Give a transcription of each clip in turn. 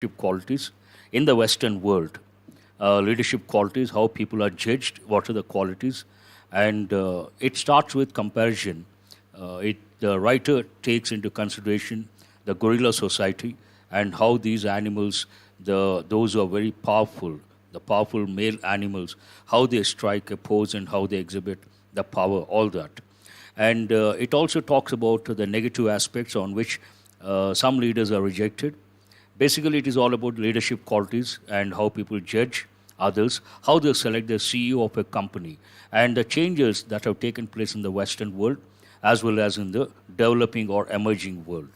leadership qualities in the Western world. Leadership qualities, how people are judged, what are the qualities, and it starts with comparison. The writer takes into consideration the gorilla society and how these animals, those who are very powerful, the powerful male animals, how they strike a pose and how they exhibit the power, all that. And it also talks about the negative aspects on which some leaders are rejected. Basically, it is all about leadership qualities and how people judge others, how they select the CEO of a company, and the changes that have taken place in the Western world as well as in the developing or emerging world.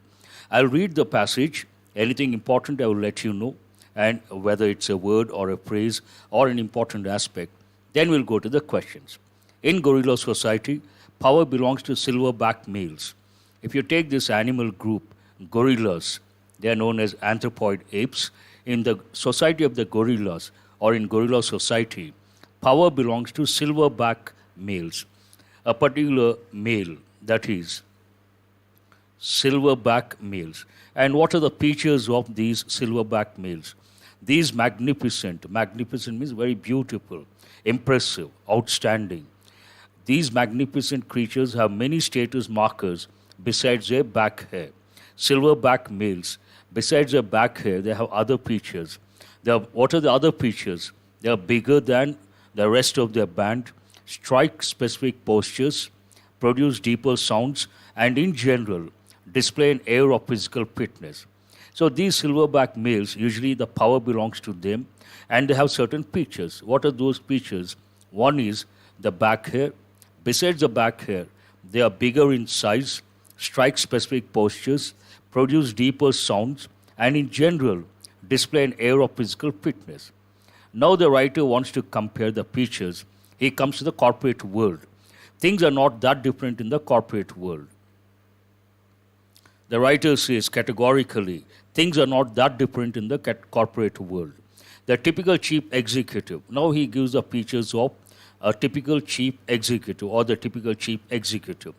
I'll read the passage. Anything important, I will let you know, and whether it's a word or a phrase or an important aspect. Then we'll go to the questions. In gorilla society, power belongs to silverback males. If you take this animal group, gorillas, they are known as anthropoid apes. In the society of the gorillas or in gorilla society, power belongs to silverback males. A particular male, that is, silverback males. And what are the features of these silverback males? These magnificent means very beautiful, impressive, outstanding. These magnificent creatures have many status markers besides their back hair. Silverback males, besides their back hair, they have other features. What are the other features? They are bigger than the rest of their band, strike specific postures, produce deeper sounds, and in general, display an air of physical fitness. So these silverback males, usually the power belongs to them, and they have certain features. What are those features? One is the back hair. Besides the back hair, they are bigger in size, strike specific postures, produce deeper sounds, and in general, display an air of physical fitness. Now the writer wants to compare the features. He comes to the corporate world. Things are not that different in the corporate world. The writer says categorically, things are not that different in the corporate world. The typical chief executive, now he gives the features of a typical chief executive or the typical chief executive.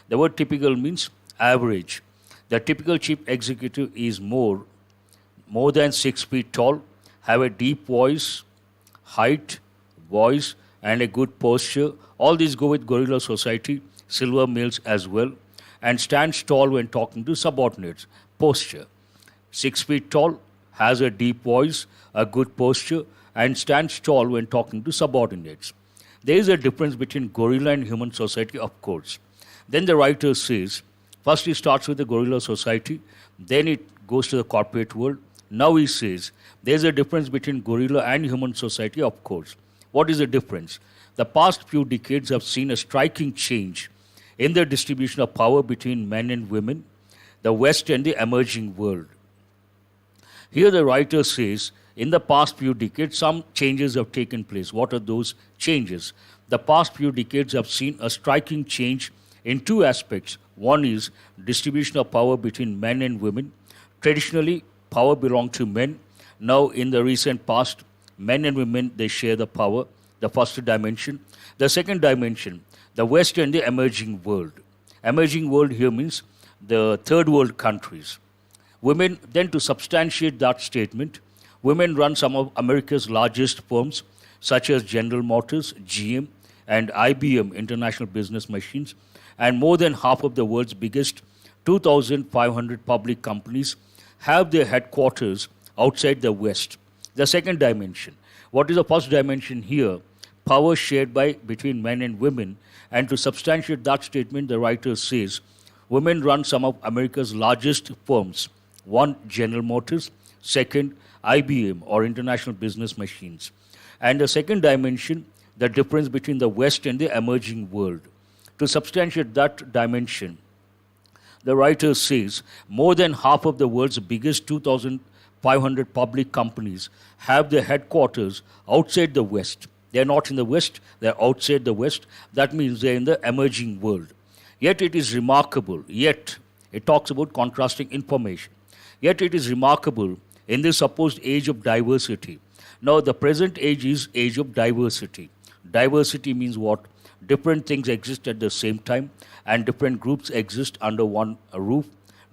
The word typical means average. The typical chief executive is more than 6 feet tall, have a deep voice, height, voice, and a good posture. All these go with gorilla society, silver males as well, and stands tall when talking to subordinates. Posture. 6 feet tall, has a deep voice, a good posture, and stands tall when talking to subordinates. There is a difference between gorilla and human society, of course. Then the writer says, first he starts with the gorilla society, then it goes to the corporate world. Now he says, there is a difference between gorilla and human society, of course. What is the difference? The past few decades have seen a striking change in the distribution of power between men and women, the West and the emerging world. Here the writer says, in the past few decades, some changes have taken place. What are those changes? The past few decades have seen a striking change in two aspects. One is distribution of power between men and women. Traditionally, power belonged to men. Now, in the recent past, men and women, they share the power, the first dimension. The second dimension, the West and the emerging world. Emerging world here means the third world countries. Women, then to substantiate that statement, women run some of America's largest firms, such as General Motors, GM, and IBM, International Business Machines, and more than half of the world's biggest 2,500 public companies have their headquarters outside the West. The second dimension. What is the first dimension here? Power shared between men and women. And to substantiate that statement, the writer says, women run some of America's largest firms. One, General Motors. Second, IBM, or International Business Machines. And the second dimension, the difference between the West and the emerging world. To substantiate that dimension, the writer says more than half of the world's biggest 2,500 public companies have their headquarters outside the West. They are not in the West, they are outside the West. That means they are in the emerging world. Yet it is remarkable, yet it talks about contrasting information. Yet it is remarkable in this supposed age of diversity. Now the present age is age of diversity. Diversity means what? Different things exist at the same time and different groups exist under one roof.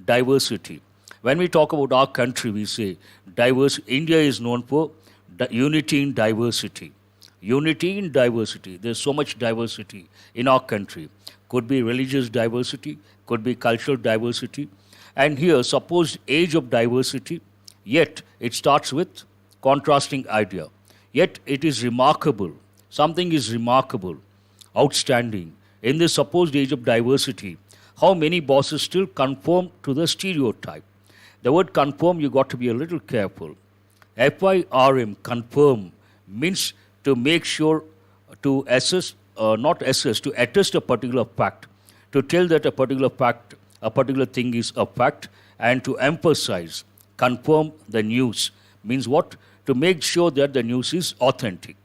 Diversity. When we talk about our country, we say diverse. India is known for unity in diversity. Unity in diversity. There's so much diversity in our country. Could be religious diversity, could be cultural diversity. And here, supposed age of diversity, yet it starts with contrasting idea. Yet it is remarkable. Something is remarkable, outstanding. In this supposed age of diversity, how many bosses still conform to the stereotype? The word conform, you got to be a little careful. FIRM, confirm, means to make sure, to assess, not assess, to attest a particular fact, to tell that a particular fact, a particular thing is a fact, and to emphasize, confirm the news, means what? To make sure that the news is authentic.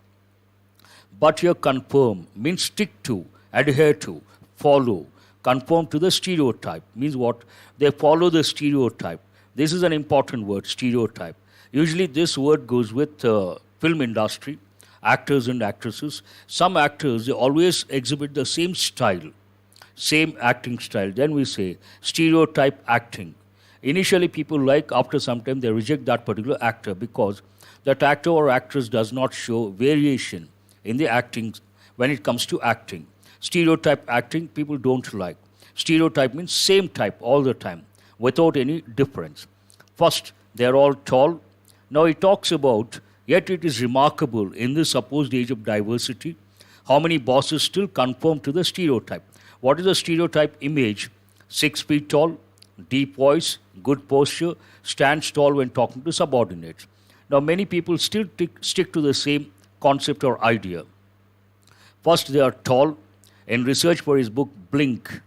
But here, confirm means stick to, adhere to, follow, conform to the stereotype, means what? They follow the stereotype. This is an important word, stereotype. Usually this word goes with film industry, actors and actresses. Some actors, they always exhibit the same style, same acting style. Then we say stereotype acting. Initially people like, after some time they reject that particular actor because that actor or actress does not show variation in the acting when it comes to acting. Stereotype acting people don't like. Stereotype means same type all the time without any difference. First, they're all tall. Now he talks about, yet it is remarkable in this supposed age of diversity, how many bosses still conform to the stereotype. What is the stereotype image? 6 feet tall, deep voice, good posture, stands tall when talking to subordinates. Now many people still stick to the same concept or idea. First, they are tall. In research for his book Blink,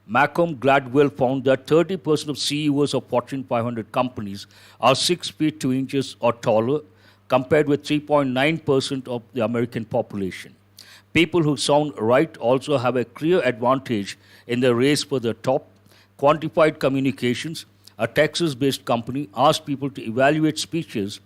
Malcolm Gladwell found that 30% of CEOs of Fortune 500 companies are 6 feet 2 inches or taller, compared with 3.9% of the American population. People who sound right also have a clear advantage in the race for the top. Quantified Communications, a Texas-based company, asked people to evaluate speeches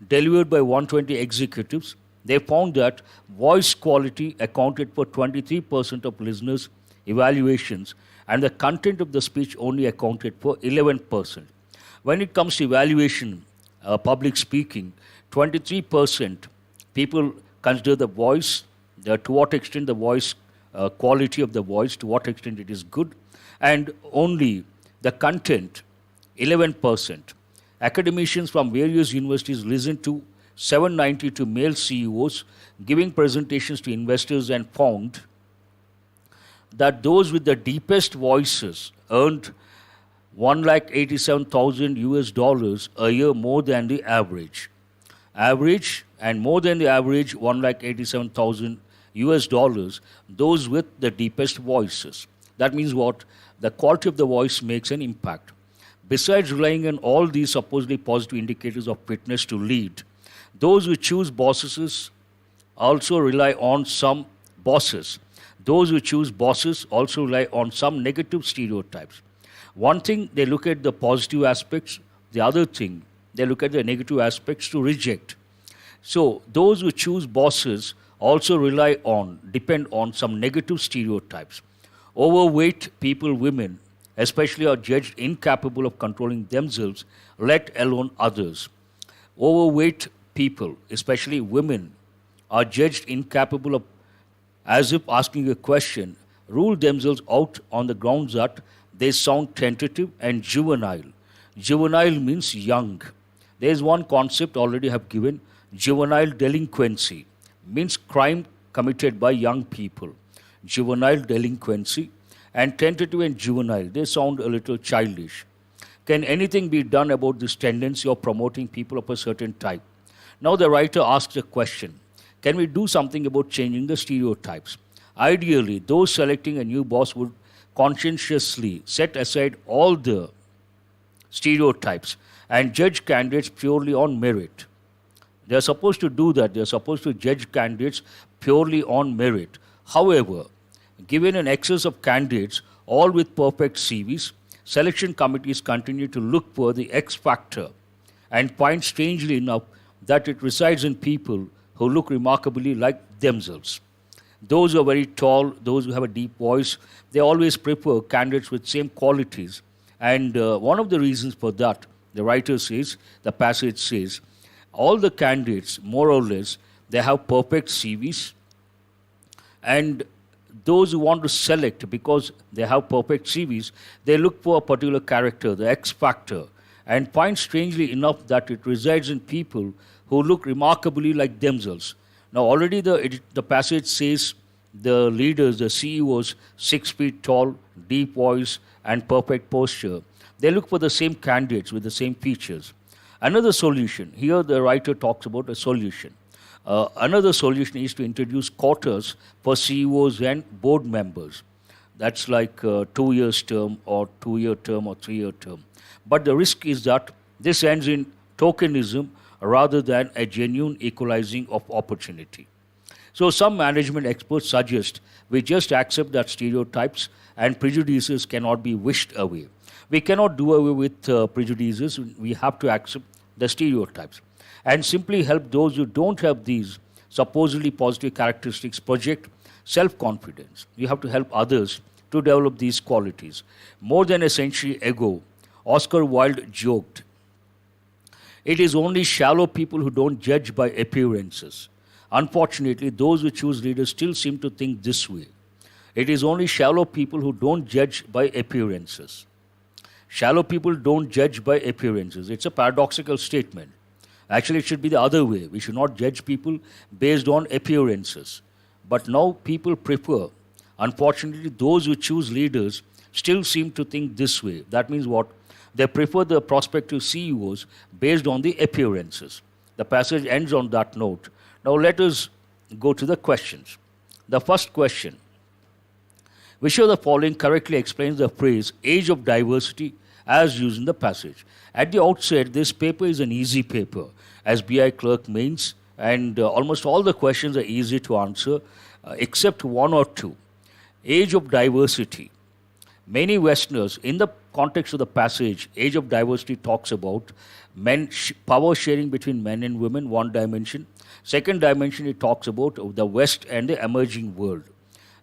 delivered by 120 executives. They found that voice quality accounted for 23% of listeners' evaluations, and the content of the speech only accounted for 11%. When it comes to evaluation, public speaking, 23% people consider the voice, to what extent the voice, quality of the voice, to what extent it is good, and only the content, 11%. Academicians from various universities listened to 792 male CEOs giving presentations to investors and found that those with the deepest voices earned 1,87,000 US dollars a year more than the average. Average and more than the average 1,87,000 US dollars, those with the deepest voices. That means what? The quality of the voice makes an impact. Besides relying on all these supposedly positive indicators of fitness to lead, those who choose bosses also rely on some bosses. Those who choose bosses also rely on some negative stereotypes. One thing, they look at the positive aspects. The other thing, they look at the negative aspects to reject. So those who choose bosses also depend on some negative stereotypes. Overweight people, women, especially, are judged incapable of controlling themselves, let alone others. Overweight people, especially women, are judged incapable of, as if asking a question, rule themselves out on the grounds that they sound tentative and juvenile. Juvenile means young. There is one concept already have given, juvenile delinquency, means crime committed by young people. Juvenile delinquency, and tentative and juvenile, they sound a little childish. Can anything be done about this tendency of promoting people of a certain type? Now the writer asks a question. Can we do something about changing the stereotypes? Ideally, those selecting a new boss would conscientiously set aside all the stereotypes and judge candidates purely on merit. They are supposed to do that. They are supposed to judge candidates purely on merit. However, given an excess of candidates, all with perfect CVs, selection committees continue to look for the X factor and find, strangely enough, that it resides in people who look remarkably like themselves. Those who are very tall, those who have a deep voice, they always prefer candidates with same qualities And one of the reasons for that, the writer says, the passage says, all the candidates, more or less, they have perfect CVs, and those who want to select because they have perfect CVs, they look for a particular character, the X factor, and find strangely enough that it resides in people who look remarkably like themselves. Now, already the passage says the leaders, the CEOs, 6 feet tall, deep voice, and perfect posture. They look for the same candidates with the same features. Another solution, here the writer talks about a solution. Another solution is to introduce quotas for CEOs and board members. That's like 2 years term or 2 year term or 3 year term. But the risk is that this ends in tokenism rather than a genuine equalizing of opportunity. So some management experts suggest we just accept that stereotypes and prejudices cannot be wished away. We cannot do away with prejudices. We have to accept the stereotypes and simply help those who don't have these supposedly positive characteristics project self-confidence. You have to help others to develop these qualities. More than a century ago, Oscar Wilde joked, "It is only shallow people who don't judge by appearances." Unfortunately, those who choose leaders still seem to think this way. It is only shallow people who don't judge by appearances. Shallow people don't judge by appearances. It's a paradoxical statement. Actually, it should be the other way. We should not judge people based on appearances. But now people prefer, unfortunately, those who choose leaders still seem to think this way. That means what? They prefer the prospective CEOs based on the appearances. The passage ends on that note. Now let us go to the questions. The first question, which of the following correctly explains the phrase age of diversity as used in the passage? At the outset, this paper is an easy paper, as BI clerk means, and almost all the questions are easy to answer, except one or two. Age of diversity. Many Westerners, in the context of the passage, age of diversity talks about power sharing between men and women, one dimension. Second dimension, it talks about the West and the emerging world.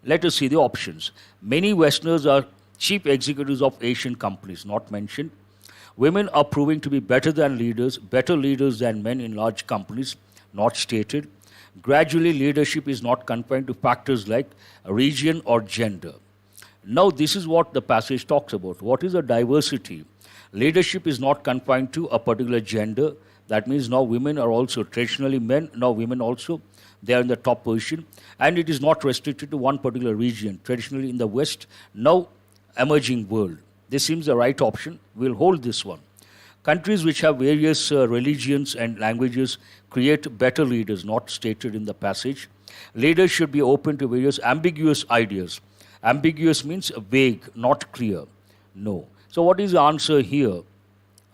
Let us see the options. Many Westerners are chief executives of Asian companies, not mentioned. Women are proving to be better leaders than men in large companies, not stated. Gradually, leadership is not confined to factors like region or gender. Now, this is what the passage talks about. What is a diversity? Leadership is not confined to a particular gender. That means now women are also traditionally men, now women also, they are in the top position. And it is not restricted to one particular region, traditionally in the West, now emerging world. This seems the right option. We'll hold this one. Countries which have various religions and languages create better leaders, not stated in the passage. Leaders should be open to various ambiguous ideas. Ambiguous means vague, not clear. No. So what is the answer here?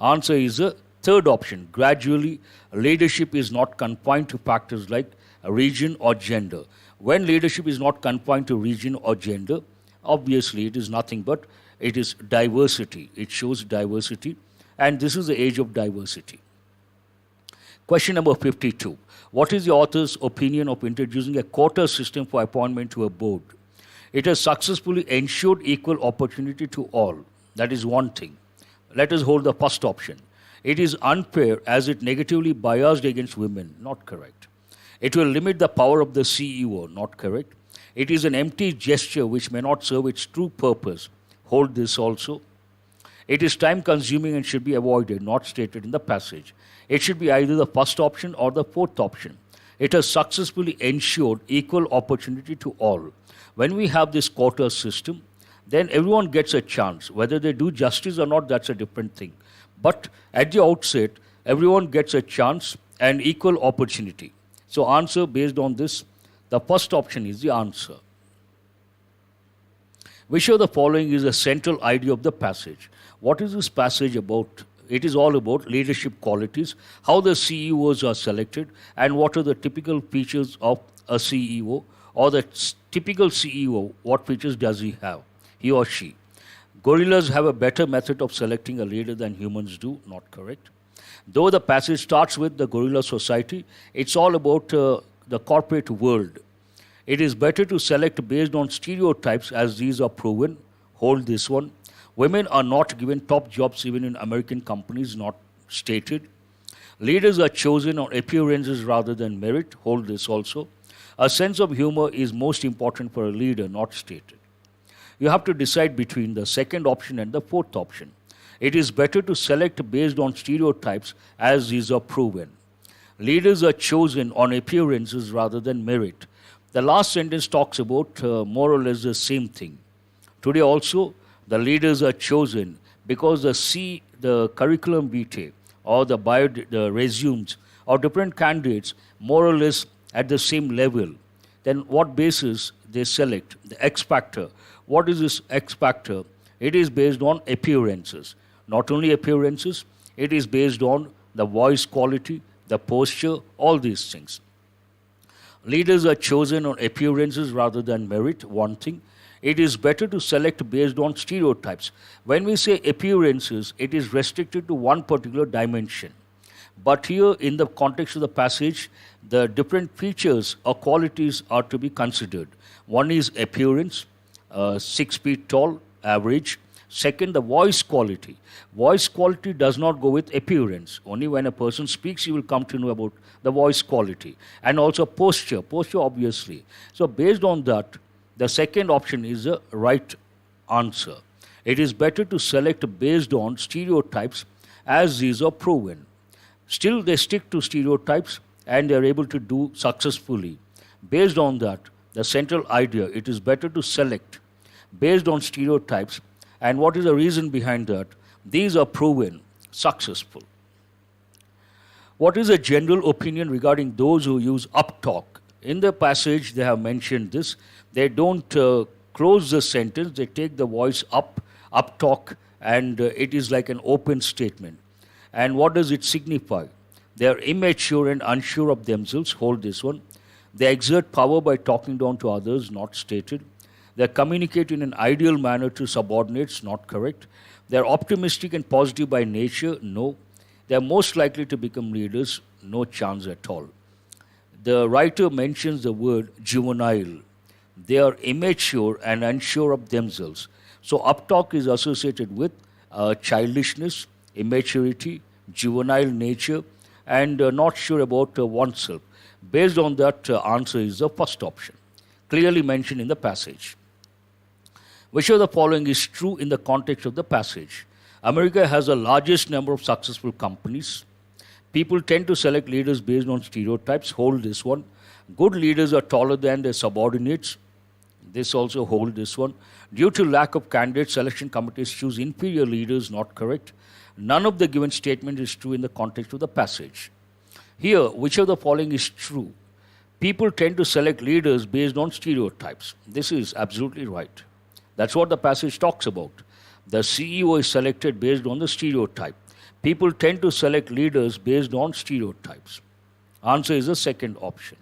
Answer is the third option. Gradually, leadership is not confined to factors like region or gender. When leadership is not confined to region or gender, obviously it is nothing but it is diversity. It shows diversity, and this is the age of diversity. Question number 52. What is the author's opinion of introducing a quota system for appointment to a board? It has successfully ensured equal opportunity to all. That is one thing. Let us hold the first option. It is unfair as it negatively biased against women. Not correct. It will limit the power of the CEO. Not correct. It is an empty gesture which may not serve its true purpose. Hold this also. It is time consuming and should be avoided. Not stated in the passage. It should be either the first option or the fourth option. It has successfully ensured equal opportunity to all. When we have this quota system, then everyone gets a chance. Whether they do justice or not, that's a different thing. But at the outset, everyone gets a chance and equal opportunity. So answer based on this, the first option is the answer. Which of the following is the central idea of the passage? What is this passage about? It is all about leadership qualities, how the CEOs are selected, and what are the typical features of a CEO, or the typical CEO, what features does he have, he or she. Gorillas have a better method of selecting a leader than humans do, not correct. Though the passage starts with the gorilla society, it's all about the corporate world. It is better to select based on stereotypes as these are proven. Hold this one. Women are not given top jobs even in American companies, not stated. Leaders are chosen on appearances rather than merit. Hold this also. A sense of humor is most important for a leader, not stated. You have to decide between the second option and the fourth option. It is better to select based on stereotypes, as these are proven. Leaders are chosen on appearances rather than merit. The last sentence talks about more or less the same thing. Today also, the leaders are chosen because the curriculum vitae or the resumes of different candidates more or less at the same level. Then what basis they select? The X factor. What is this X factor? It is based on appearances. Not only appearances, it is based on the voice quality, the posture, all these things. Leaders are chosen on appearances rather than merit, one thing. It is better to select based on stereotypes. When we say appearances, it is restricted to one particular dimension. But here, in the context of the passage, the different features or qualities are to be considered. One is appearance, 6 feet tall, average. Second, the voice quality. Voice quality does not go with appearance. Only when a person speaks, you will come to know about the voice quality. And also posture, obviously. So based on that, the second option is the right answer. It is better to select based on stereotypes, as these are proven. Still, they stick to stereotypes and they are able to do successfully. Based on that, the central idea, it is better to select based on stereotypes. And what is the reason behind that? These are proven successful. What is a general opinion regarding those who use uptalk? In the passage, they have mentioned this. They don't close the sentence, they take the voice uptalk, and it is like an open statement. And what does it signify? They are immature and unsure of themselves. Hold this one. They exert power by talking down to others, not stated. They communicate in an ideal manner to subordinates, not correct. They are optimistic and positive by nature, no. They are most likely to become leaders, no chance at all. The writer mentions the word juvenile. They are immature and unsure of themselves. So uptalk is associated with childishness, immaturity, juvenile nature, and not sure about oneself. Based on that, answer is the first option, clearly mentioned in the passage. Which of the following is true in the context of the passage? America has the largest number of successful companies. People tend to select leaders based on stereotypes. Hold this one. Good leaders are taller than their subordinates. This also hold this one. Due to lack of candidate, selection committees choose inferior leaders, not correct. None of the given statement is true in the context of the passage. Here, which of the following is true? People tend to select leaders based on stereotypes. This is absolutely right. That's what the passage talks about. The CEO is selected based on the stereotype. People tend to select leaders based on stereotypes. Answer is the second option.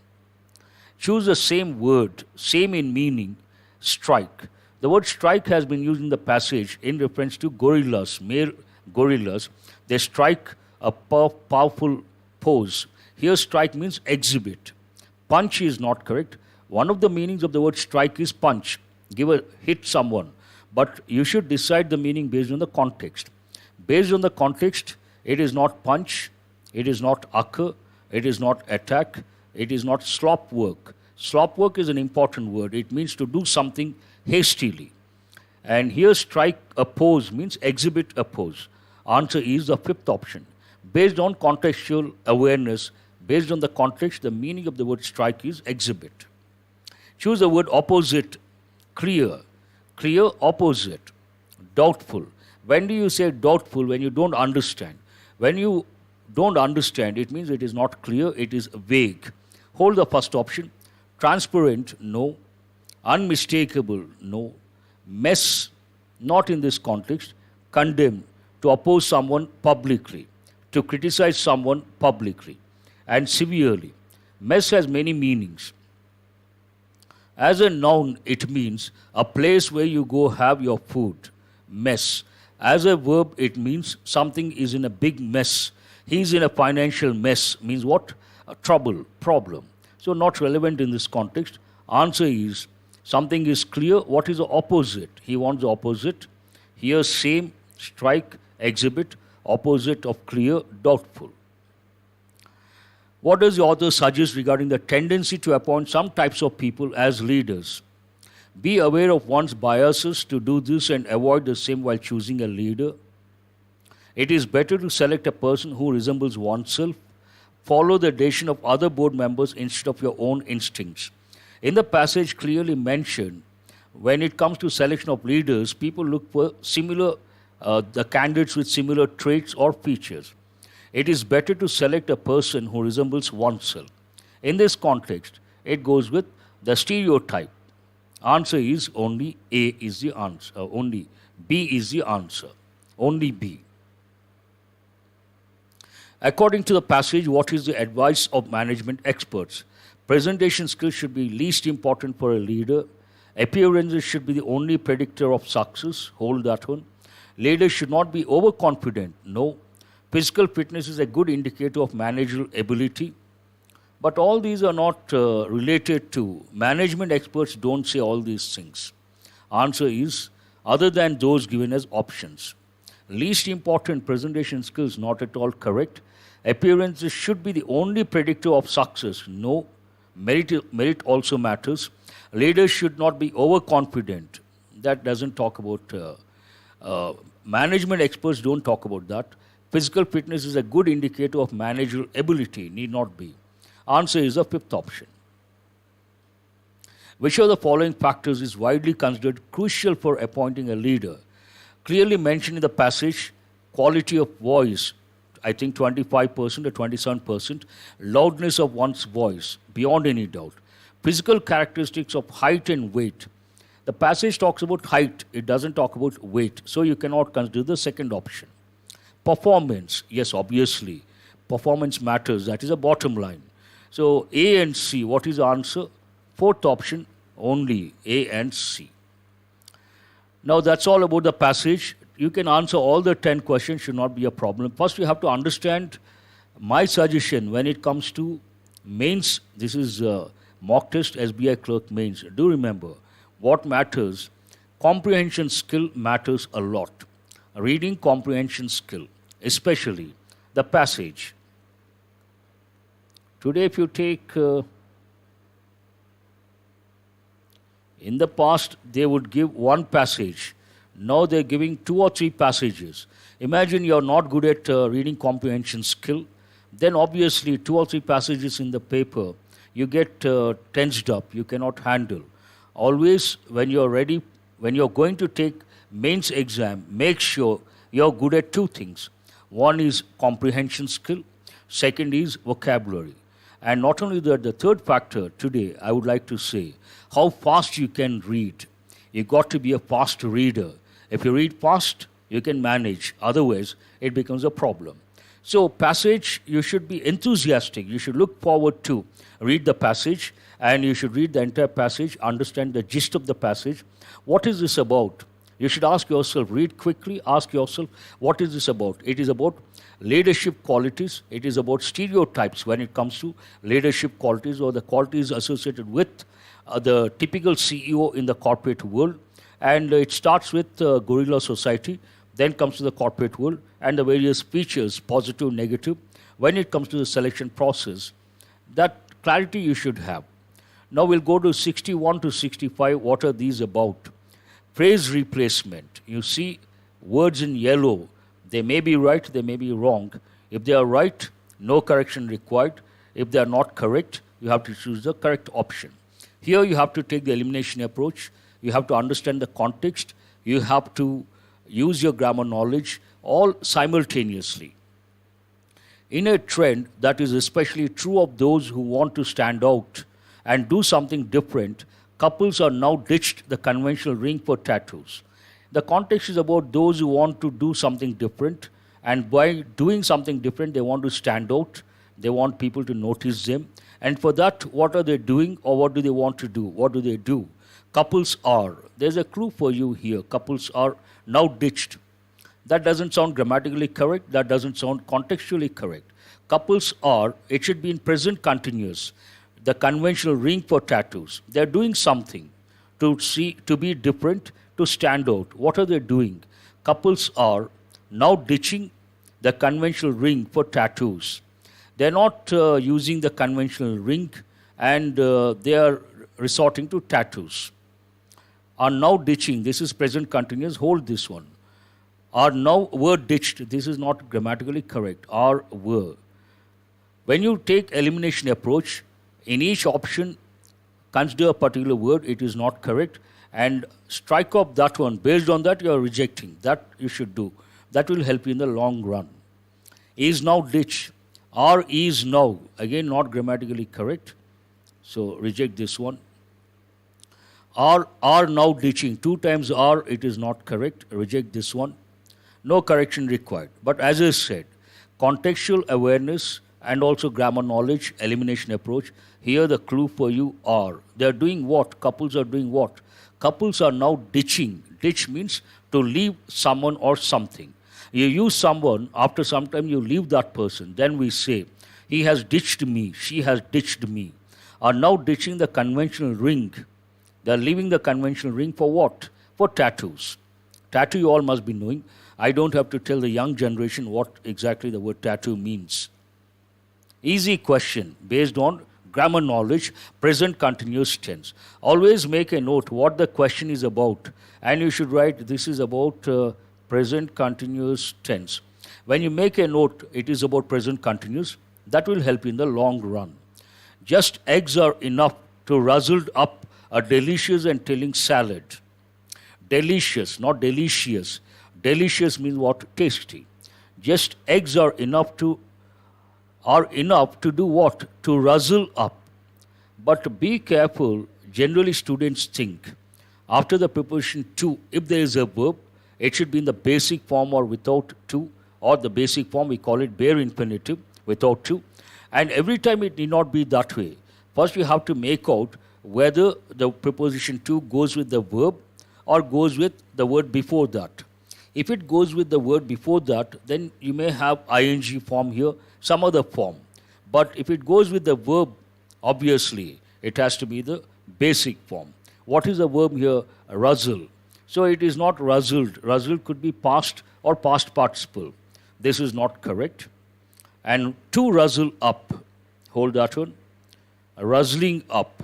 Choose the same word, same in meaning, strike. The word strike has been used in the passage in reference to gorillas, male gorillas. They strike a powerful pose. Here, strike means exhibit. Punch is not correct. One of the meanings of the word strike is punch. Hit someone. But you should decide the meaning based on the context. Based on the context, it is not punch, it is not occur, it is not attack, it is not slop work. Slop work is an important word. It means to do something hastily. And here, strike a pose means exhibit a pose. Answer is the fifth option. Based on contextual awareness, based on the context, the meaning of the word strike is exhibit. Choose the word opposite, clear. Clear, opposite, doubtful. When do you say doubtful? When you don't understand. When you don't understand, it means it is not clear, it is vague. Hold the first option. Transparent, no. Unmistakable, no. Mess, not in this context. Condemn, to oppose someone publicly, to criticize someone publicly, and severely. Mess has many meanings. As a noun, it means a place where you go have your food, mess. As a verb, it means something is in a big mess. He's in a financial mess, means what? A trouble, problem. So not relevant in this context. Answer is, something is clear. What is the opposite? He wants the opposite. Here, same, strike, exhibit, opposite of clear, doubtful. What does the author suggest regarding the tendency to appoint some types of people as leaders? Be aware of one's biases to do this and avoid the same while choosing a leader. It is better to select a person who resembles oneself. Follow the decision of other board members instead of your own instincts. In the passage clearly mentioned, when it comes to selection of leaders, people look for the candidates with similar traits or features. It is better to select a person who resembles oneself. In this context, it goes with the stereotype. Answer is only A is the answer, only B is the answer, only B. According to the passage, what is the advice of management experts? Presentation skills should be least important for a leader. Appearances should be the only predictor of success. Hold that one. Leaders should not be overconfident. No. Physical fitness is a good indicator of managerial ability. But all these are not related to. Management experts don't say all these things. Answer is other than those given as options. Least important presentation skills, not at all correct. Appearances should be the only predictor of success. No. Merit also matters. Leaders should not be overconfident. That doesn't talk about. Management experts don't talk about that. Physical fitness is a good indicator of managerial ability. Need not be. Answer is the fifth option. Which of the following factors is widely considered crucial for appointing a leader? Clearly mentioned in the passage, quality of voice, I think 25% or 27%, loudness of one's voice, beyond any doubt. Physical characteristics of height and weight. The passage talks about height, it doesn't talk about weight, so you cannot consider the second option. Performance, yes, obviously. Performance matters, that is the bottom line. So A and C, what is the answer? Fourth option, only A and C. Now that's all about the passage. You can answer all the 10 questions, should not be a problem. First, you have to understand my suggestion when it comes to mains. This is mock test, SBI clerk mains. Do remember, what matters, comprehension skill matters a lot. Reading comprehension skill, especially the passage. Today, if you take, in the past, they would give one passage. Now they're giving 2 or 3 passages. Imagine you're not good at reading comprehension skill. Then obviously 2 or 3 passages in the paper, you get tensed up, you cannot handle. Always when you're ready, when you're going to take mains exam, make sure you're good at 2 things. One is comprehension skill, second is vocabulary. And not only that, the third factor today, I would like to say, how fast you can read. You got to be a fast reader. If you read fast, you can manage. Otherwise, it becomes a problem. So passage, you should be enthusiastic. You should look forward to read the passage, and you should read the entire passage, understand the gist of the passage. What is this about? You should ask yourself, read quickly, ask yourself, what is this about? It is about leadership qualities. It is about stereotypes when it comes to leadership qualities or the qualities associated with the typical CEO in the corporate world. And it starts with Gorilla Society, then comes to the corporate world, and the various features, positive, negative, when it comes to the selection process. That clarity you should have. Now we'll go to 61 to 65. What are these about? Phrase replacement. You see words in yellow. They may be right, they may be wrong. If they are right, no correction required. If they are not correct, you have to choose the correct option. Here you have to take the elimination approach. You have to understand the context. You have to use your grammar knowledge all simultaneously. In a trend that is especially true of those who want to stand out and do something different, couples are now ditched the conventional ring for tattoos. The context is about those who want to do something different, and by doing something different, they want to stand out. They want people to notice them. And for that, what are they doing, or what do they want to do? What do they do? Couples are. There's a clue for you here. Couples are now ditched. That doesn't sound grammatically correct. That doesn't sound contextually correct. Couples are, it should be in present continuous. The conventional ring for tattoos. They're doing something to be different, to stand out. What are they doing? Couples are now ditching the conventional ring for tattoos. They're not using the conventional ring, and they are resorting to tattoos. Are now ditching, this is present continuous, hold this one. Are now were ditched, this is not grammatically correct, are were. When you take elimination approach, in each option, consider a particular word, it is not correct, and strike off that one. Based on that, you are rejecting. That you should do. That will help you in the long run. Is now ditch. Are is now. Again, not grammatically correct. So reject this one. Are now ditching. 2 times are, it is not correct. Reject this one. No correction required. But as I said, contextual awareness and also grammar knowledge, elimination approach, here the clue for you are. They are doing what? Couples are doing what? Couples are now ditching. Ditch means to leave someone or something. You use someone, after some time you leave that person. Then we say, he has ditched me, she has ditched me. Are now ditching the conventional ring. They are leaving the conventional ring for what? For tattoos. Tattoo you all must be knowing. I don't have to tell the young generation what exactly the word tattoo means. Easy question based on grammar knowledge, present continuous tense. Always make a note what the question is about, and you should write this is about present continuous tense. When you make a note it is about present continuous, that will help you in the long run. Just eggs are enough to rustle up a delicious and telling salad. Delicious, not delicious. Delicious means what? Tasty. Just eggs are enough to do what? To rustle up. But be careful, generally students think, after the preposition to, if there is a verb, it should be in the basic form or without to, or the basic form, we call it bare infinitive, without to. And every time it need not be that way. First we have to make out whether the preposition to goes with the verb or goes with the word before that. If it goes with the word before that, then you may have ing form here, some other form. But if it goes with the verb, obviously, it has to be the basic form. What is the verb here? Rustle. So it is not rustled. Rustle could be past or past participle. This is not correct. And to rustle up. Hold that one. Rustling up.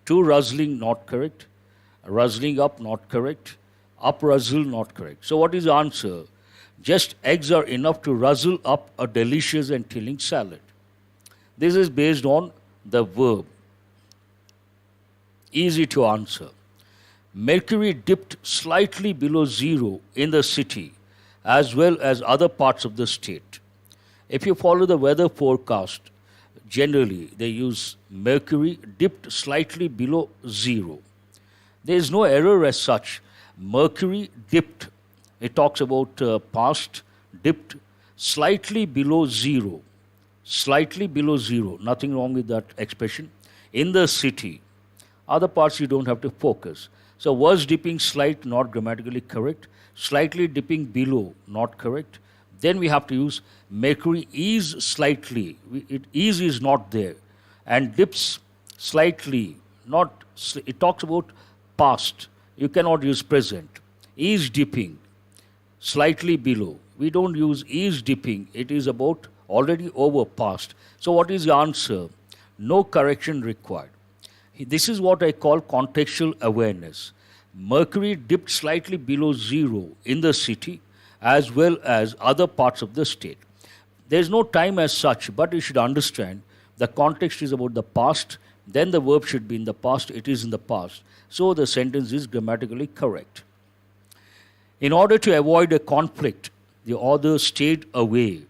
To rustling, not correct. Rustling up, not correct. Up rustle, not correct. So what is the answer? Just eggs are enough to rustle up a delicious and filling salad. This is based on the verb. Easy to answer. Mercury dipped slightly below zero in the city as well as other parts of the state. If you follow the weather forecast, generally they use mercury dipped slightly below zero. There is no error as such. Mercury dipped. It talks about past, dipped slightly below zero. Slightly below zero. Nothing wrong with that expression. In the city. Other parts you don't have to focus. So was dipping slight, not grammatically correct. Slightly dipping below, not correct. Then we have to use mercury is slightly. Is not there. And dips slightly. Not. It talks about past. You cannot use present. Is dipping slightly below. We don't use is dipping. It is about already over past. So what is the answer? No correction required. This is what I call contextual awareness. Mercury dipped slightly below zero in the city as well as other parts of the state. There is no time as such, but you should understand the context is about the past, then the verb should be in the past, it is in the past. So the sentence is grammatically correct. In order to avoid a conflict, the author stayed away.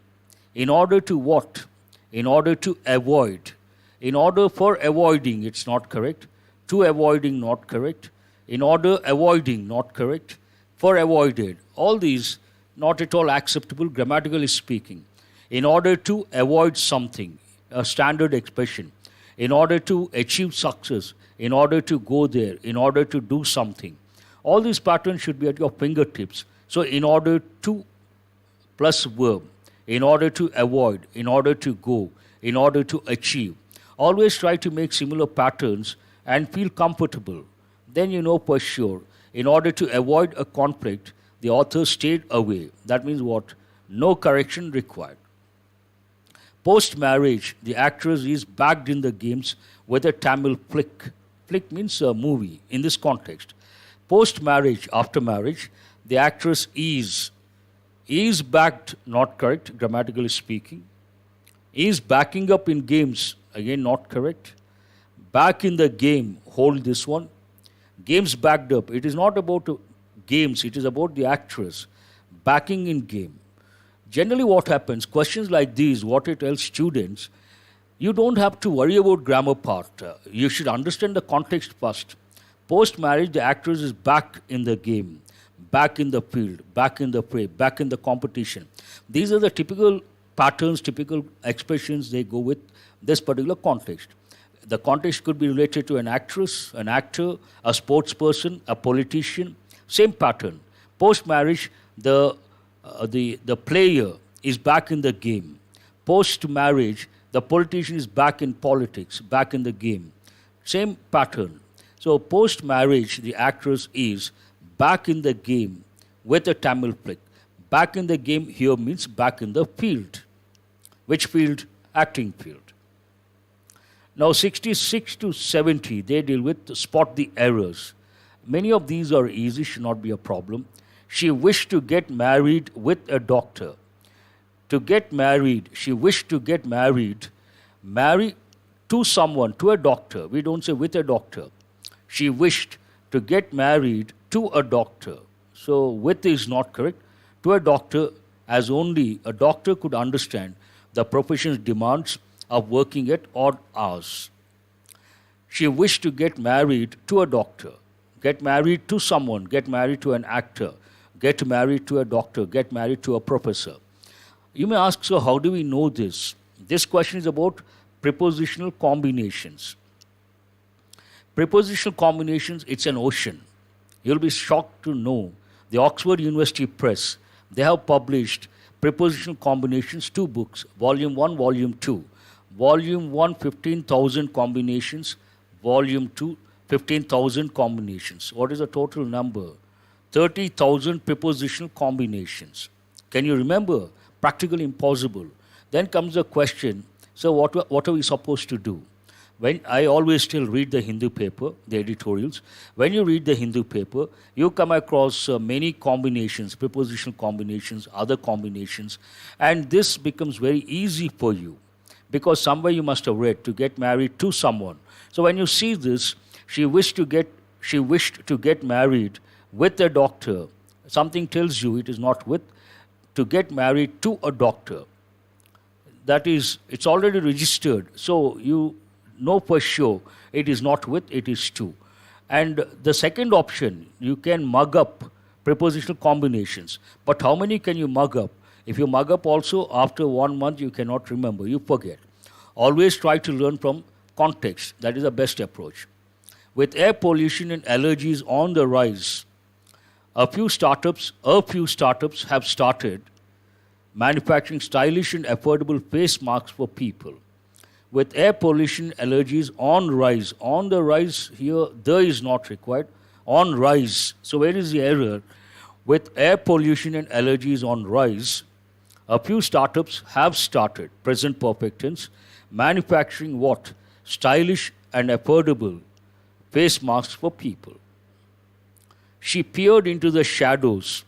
In order to what? In order to avoid. In order for avoiding, it's not correct. To avoiding, not correct. In order avoiding, not correct. For avoided. All these not at all acceptable grammatically speaking. In order to avoid something, a standard expression. In order to achieve success, in order to go there, in order to do something. All these patterns should be at your fingertips. So in order to plus verb, in order to avoid, in order to go, in order to achieve. Always try to make similar patterns and feel comfortable. Then you know for sure, in order to avoid a conflict, The author stayed away. That means what? No correction required. Post marriage, the actress is backed in the games with a Tamil flick. Flick means a movie in this context. Post marriage, after marriage, the actress is backed, not correct, grammatically speaking. Is backing up in games, again not correct. Back in the game, hold this one. Games backed up. It is not about games, it is about the actress backing in game. Generally, what happens, questions like these, what it tells students, you don't have to worry about grammar part. You should understand the context first. Post marriage, the actress is back in the game, back in the field, back in the fray, back in the competition. These are the typical patterns, typical expressions they go with this particular context. The context could be related to an actress, an actor, a sports person, a politician. Same pattern. Post marriage, the player is back in the game. Post marriage, the politician is back in politics, back in the game. Same pattern. So post marriage, the actress is back in the game with a Tamil flick. Back in the game here means back in the field. Which field? Acting field. Now 66 to 70, they deal with spot the errors. Many of these are easy, should not be a problem. She wished to get married with a doctor. To get married, she wished to get married, marry to someone, to a doctor. We don't say with a doctor. She wished to get married to a doctor. So with is not correct. To a doctor, as only a doctor could understand the profession's demands of working at odd hours. She wished to get married to a doctor, get married to someone, get married to an actor, get married to a doctor, get married to a professor. You may ask, so how do we know this? This question is about prepositional combinations. Prepositional combinations, it's an ocean. You'll be shocked to know the Oxford University Press, they have published Prepositional Combinations, 2 books, Volume 1, Volume 2. Volume 1, 15,000 combinations. Volume 2, 15,000 combinations. What is the total number? 30,000 prepositional combinations. Can you remember? Practically impossible. Then comes the question, so what are we supposed to do? When I always still read the Hindu paper, the editorials. When you read the Hindu paper, you come across many combinations, prepositional combinations, other combinations, and this becomes very easy for you because somewhere you must have read to get married to someone. So when you see this, she wished to get married with a doctor. Something tells you it is not with, to get married to a doctor. That is, it's already registered. So you know for sure it is not with, it is to. And the second option, you can mug up prepositional combinations. But how many can you mug up? If you mug up also, after 1 month you cannot remember, you forget. Always try to learn from context. That is the best approach. With air pollution and allergies on the rise, a few startups have started manufacturing stylish and affordable face masks for people. With air pollution allergies on the rise here, the is not required, on rise. So where is the error? With air pollution and allergies on rise, a few startups have started, present perfect tense, manufacturing what? Stylish and affordable face masks for people. She peered into the shadows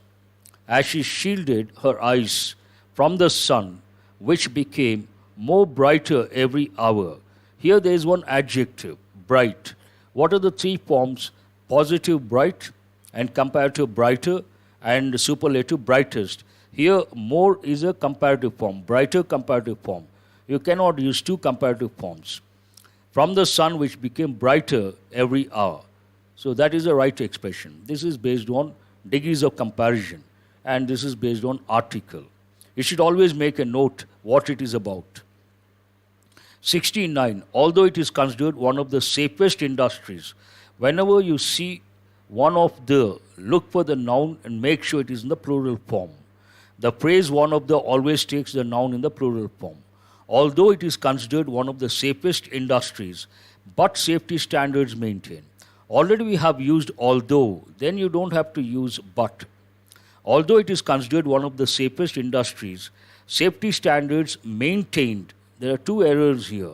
as she shielded her eyes from the sun, which became more brighter every hour. Here there is one adjective, bright. What are the 3 forms? Positive bright and comparative brighter and superlative brightest. Here more is a comparative form, brighter comparative form. You cannot use 2 comparative forms. From the sun which became brighter every hour. So that is the right expression. This is based on degrees of comparison and this is based on article. You should always make a note what it is about. 69. Although it is considered one of the safest industries, whenever you see one of the, look for the noun and make sure it is in the plural form. The phrase one of the always takes the noun in the plural form. Although it is considered one of the safest industries, but safety standards maintained. Already we have used although, then you don't have to use but. Although it is considered one of the safest industries, safety standards maintained, there are two errors here.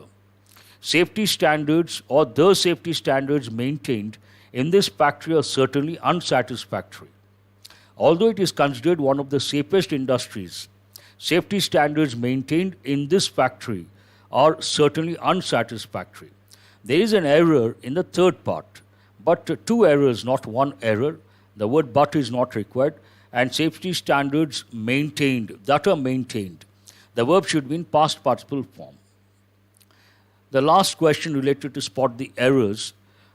Safety standards or the safety standards maintained in this factory are certainly unsatisfactory. Although it is considered one of the safest industries, safety standards maintained in this factory are certainly unsatisfactory. There is an error in the third part, but two errors, not one error. The word but is not required, and safety standards maintained, that are maintained. The verb should be in past participle form. The last question related to spot the errors.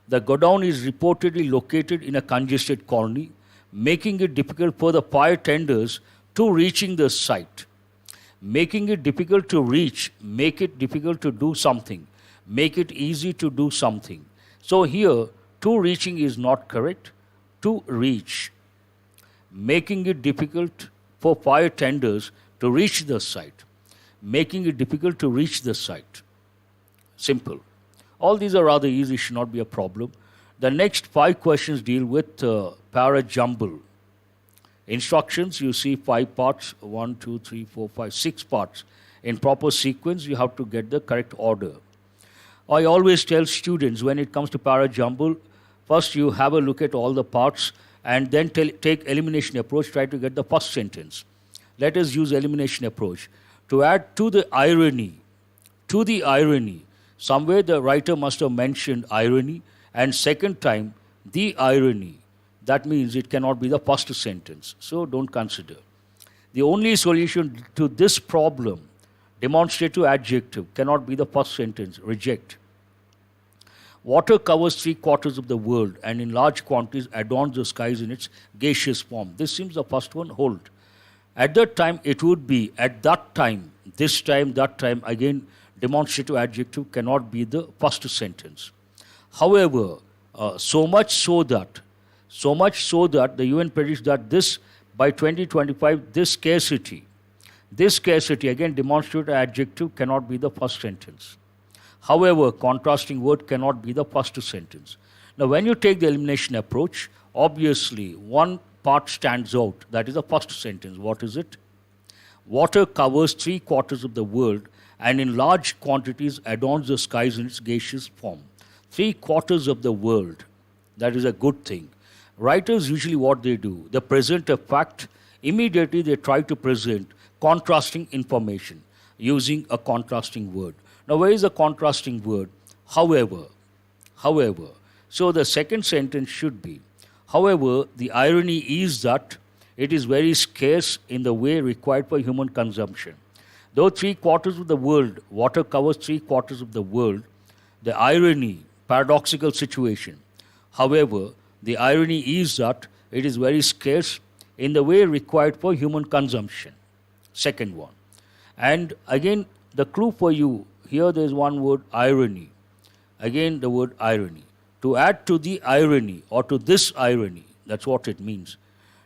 The godown is reportedly located in a congested colony, making it difficult for the fire tenders to reaching the site. Making it difficult to reach, make it difficult to do something, make it easy to do something. So here, to reaching is not correct, to reach. Making it difficult for fire tenders to reach the site. Making it difficult to reach the site. Simple. All these are rather easy, should not be a problem. The next 5 questions deal with para jumble. Instructions, you see 5 parts, 1, 2, 3, 4, 5, 6 parts. In proper sequence, you have to get the correct order. I always tell students when it comes to para jumble, first you have a look at all the parts and then take elimination approach, try to get the first sentence. Let us use elimination approach. To add to the irony, somewhere the writer must have mentioned irony, and second time, the irony. That means it cannot be the first sentence. So don't consider. The only solution to this problem, demonstrative adjective, cannot be the first sentence. Reject. Water covers 3/4 of the world and in large quantities adorns the skies in its gaseous form. This seems the first one. Hold. At that time, it would be at that time, this time, that time. Again, demonstrative adjective cannot be the first sentence. However, so much so that the UN predicts that this, by 2025, this scarcity, again, demonstrative adjective cannot be the first sentence. However, contrasting word cannot be the first sentence. Now, when you take the elimination approach, obviously, one part stands out. That is the first sentence. What is it? Water covers 3/4 of the world and in large quantities adorns the skies in its gaseous form. 3/4 of the world. That is a good thing. Writers usually what they do, they present a fact, immediately they try to present contrasting information using a contrasting word. Now, where is the contrasting word? However. So the second sentence should be, however, the irony is that it is very scarce in the way required for human consumption. Though 3/4 of the world, water covers 3/4 of the world, the irony, paradoxical situation. However, the irony is that it is very scarce in the way required for human consumption. Second one. And again, the clue for you, here there is one word, irony. Again, the word irony. To add to the irony or to this irony, that's what it means.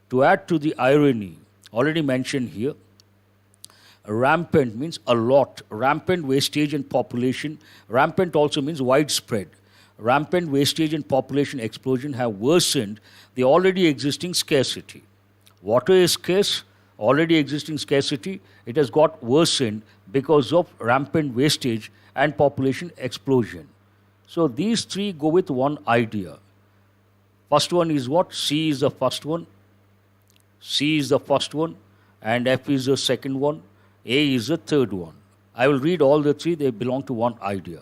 To add to the irony, already mentioned here, rampant means a lot. Rampant wastage and population. Rampant also means widespread. Rampant wastage and population explosion have worsened the already existing scarcity. Water is scarce, already existing scarcity. It has got worsened because of rampant wastage and population explosion. So these three go with one idea. First one is what? C is the first one. C is the first one. And F is the second one. A is the third one. I will read all the three. They belong to one idea.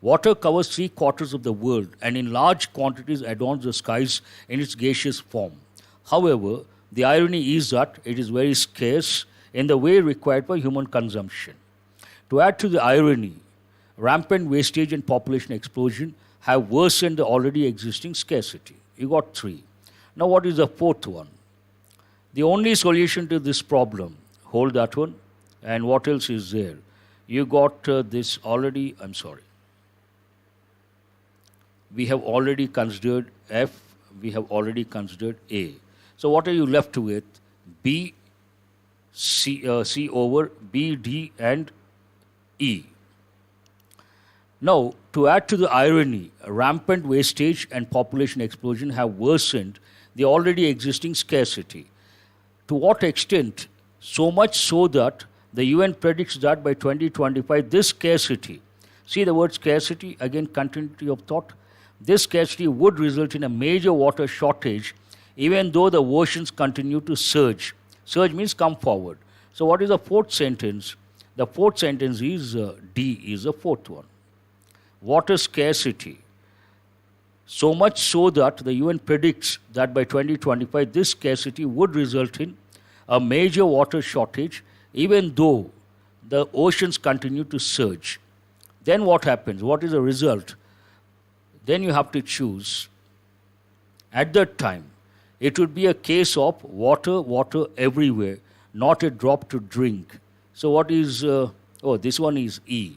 Water covers 3/4 of the world and in large quantities adorns the skies in its gaseous form. However, the irony is that it is very scarce in the way required for human consumption. To add to the irony, rampant wastage and population explosion have worsened the already existing scarcity. You got 3. Now what is the 4th one? The only solution to this problem, hold that one, and what else is there? You got this already, I'm sorry. We have already considered F, we have already considered A. So what are you left with? B, C over B, D, and E. Now, to add to the irony, rampant wastage and population explosion have worsened the already existing scarcity. To what extent? So much so that the UN predicts that by 2025, this scarcity, see the word scarcity, again, continuity of thought, this scarcity would result in a major water shortage even though the oceans continue to surge. Surge means come forward. So, what is the fourth sentence? The fourth sentence is D, is the fourth one. Water scarcity. So much so that the UN predicts that by 2025, this scarcity would result in a major water shortage, even though the oceans continue to surge. Then what happens? What is the result? Then you have to choose. At that time, it would be a case of water, water everywhere, not a drop to drink. So what is, this one is E.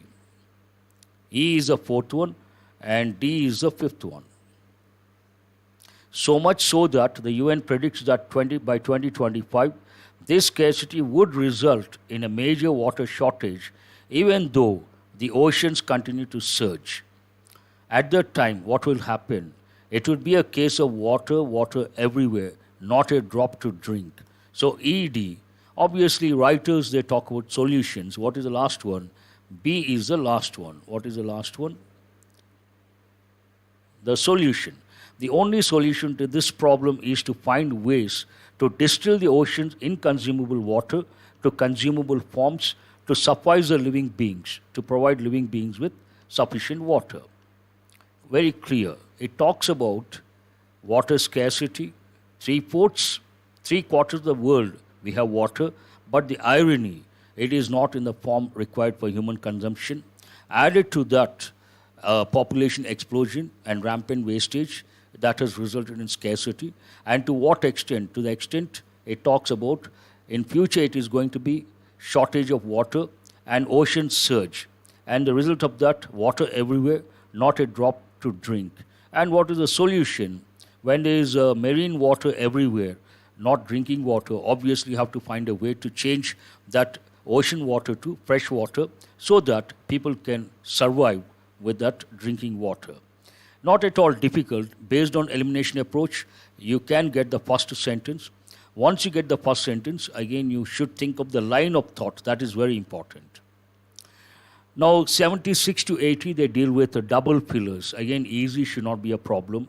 E is the fourth one, and D is the fifth one. So much so that the UN predicts that by 2025, this scarcity would result in a major water shortage, even though the oceans continue to surge. At that time, what will happen? It would be a case of water, water everywhere, not a drop to drink. So ED, obviously writers, they talk about solutions. What is the last one? B is the last one. What is the last one? The solution. The only solution to this problem is to find ways to distill the ocean's inconsumable water to consumable forms to suffice the living beings, to provide living beings with sufficient water. Very clear. It talks about water scarcity. Three-quarters of the world we have water, but the irony, it is not in the form required for human consumption. Added to that, population explosion and rampant wastage that has resulted in scarcity. And to what extent? To the extent it talks about in future it is going to be shortage of water and ocean surge. And the result of that, water everywhere, not a drop to drink. And what is the solution? When there is marine water everywhere, not drinking water, obviously you have to find a way to change that ocean water to fresh water so that people can survive with that drinking water. Not at all difficult. Based on elimination approach, you can get the first sentence. Once you get the first sentence, again you should think of the line of thought. That is very important. Now 76 to 80, they deal with the double pillars. Again, easy should not be a problem.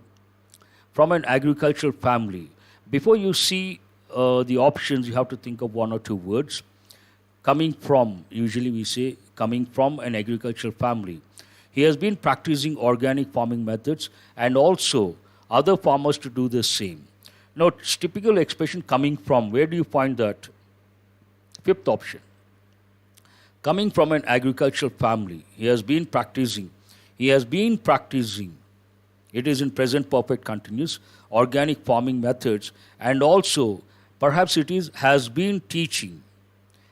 From an agricultural family, before you see the options, you have to think of one or two words. Coming from, usually we say, coming from an agricultural family. He has been practicing organic farming methods and also other farmers to do the same. Now, typical expression coming from, where do you find that? Fifth option. Coming from an agricultural family, he has been practicing. He has been practicing. It is in present perfect continuous, organic farming methods, and also perhaps it is has been teaching.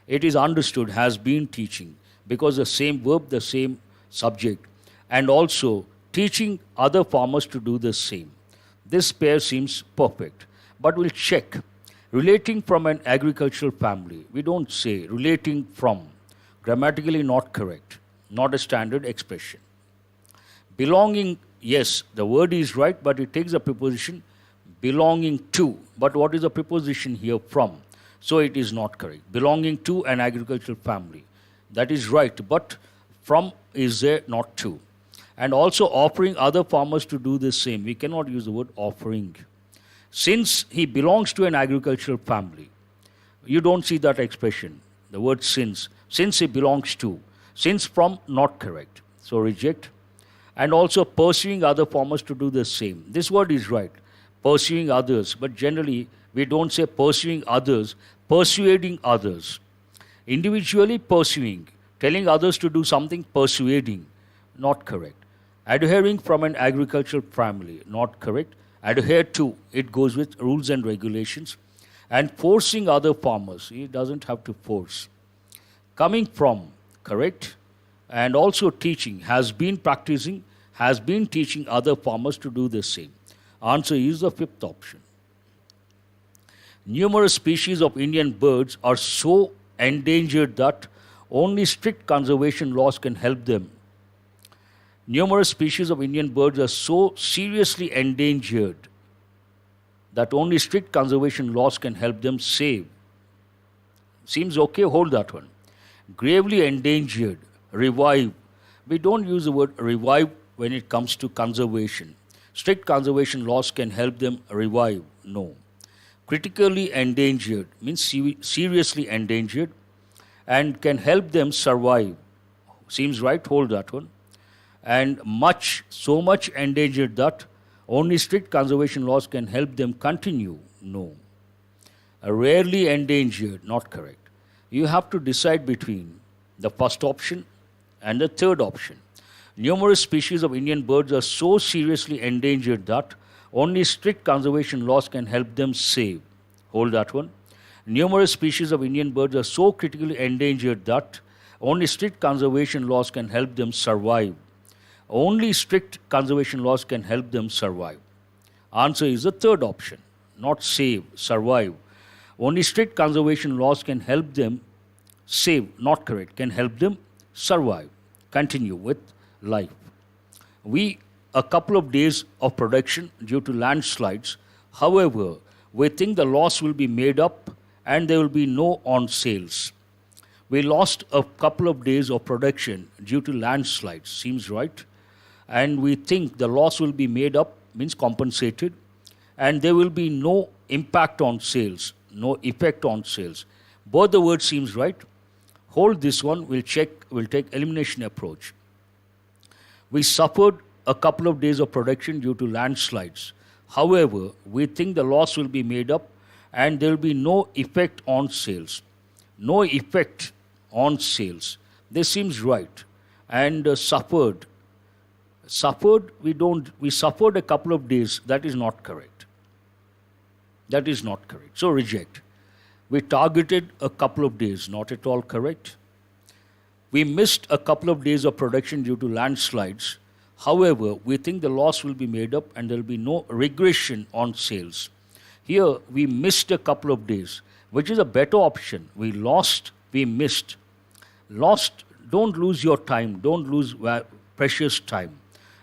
It is understood has been teaching because the same verb, the same subject, and also teaching other farmers to do the same. This pair seems perfect, but we'll check. Relating from an agricultural family, we don't say relating from. Grammatically not correct, not a standard expression. Belonging, yes, the word is right, but it takes a preposition belonging to. But what is the preposition here from? So it is not correct. Belonging to an agricultural family. That is right, but from is there, not to. And also offering other farmers to do the same. We cannot use the word offering. Since he belongs to an agricultural family, you don't see that expression, the word since. Since he belongs to. Since from, not correct. So reject. And also pursuing other farmers to do the same. This word is right, pursuing others, but generally we don't say pursuing others, persuading others. Individually pursuing, telling others to do something, persuading, not correct. Adhering from an agricultural family, not correct. Adhere to, it goes with rules and regulations. And forcing other farmers, he doesn't have to force. Coming from, correct. And also teaching, has been practicing, has been teaching other farmers to do the same. Answer is the fifth option. Numerous species of Indian birds are so endangered that only strict conservation laws can help them. Numerous species of Indian birds are so seriously endangered that only strict conservation laws can help them save. Seems okay? Hold that one. Gravely endangered, revive. We don't use the word revive when it comes to conservation. Strict conservation laws can help them revive. No. Critically endangered means seriously endangered and can help them survive. Seems right? Hold that one. And much, so much endangered that only strict conservation laws can help them continue. No. Rarely endangered, not correct. You have to decide between the first option and the third option. Numerous species of Indian birds are so seriously endangered that only strict conservation laws can help them save. Hold that one. Numerous species of Indian birds are so critically endangered that only strict conservation laws can help them survive. Only strict conservation laws can help them survive. Answer is the third option, not save, survive. Only strict conservation laws can help them save, not correct, can help them survive, continue with life. A couple of days of production due to landslides. However, we think the loss will be made up and there will be no on sales. We lost a couple of days of production due to landslides, seems right. And we think the loss will be made up, means compensated, and there will be no impact on sales, no effect on sales. Both the words seems right. Hold this one, we'll take elimination approach. We suffered a couple of days of production due to landslides. However, we think the loss will be made up and there will be no effect on sales. No effect on sales. This seems right. And suffered, we suffered a couple of days. That is not correct. That is not correct. So reject. We targeted a couple of days. Not at all correct. We missed a couple of days of production due to landslides. However, we think the loss will be made up and there will be no regression on sales. Here, we missed a couple of days, which is a better option. We lost, we missed. Lost, don't lose your time, don't lose precious time,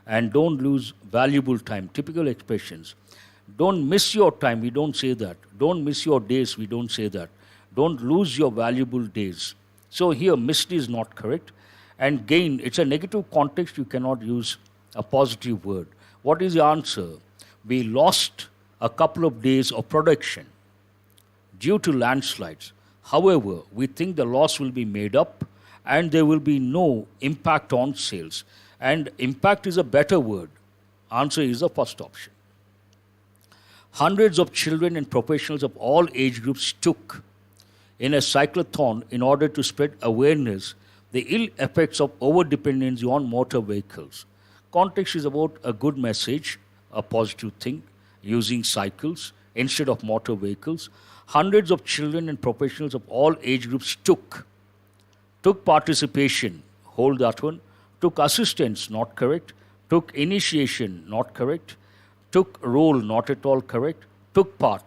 and don't lose valuable time. Typical expressions. Don't miss your time, we don't say that. Don't miss your days, we don't say that. Don't lose your valuable days. So here, missed is not correct. And gain, it's a negative context, you cannot use a positive word. What is the answer? We lost a couple of days of production due to landslides. However, we think the loss will be made up and there will be no impact on sales. And impact is a better word. Answer is the first option. Hundreds of children and professionals of all age groups took in a cyclothon in order to spread awareness the ill effects of over-dependency on motor vehicles. Context is about a good message, a positive thing, using cycles instead of motor vehicles. Hundreds of children and professionals of all age groups took participation, hold that one, took assistance, not correct, took initiation, not correct, took role, not at all correct, took part.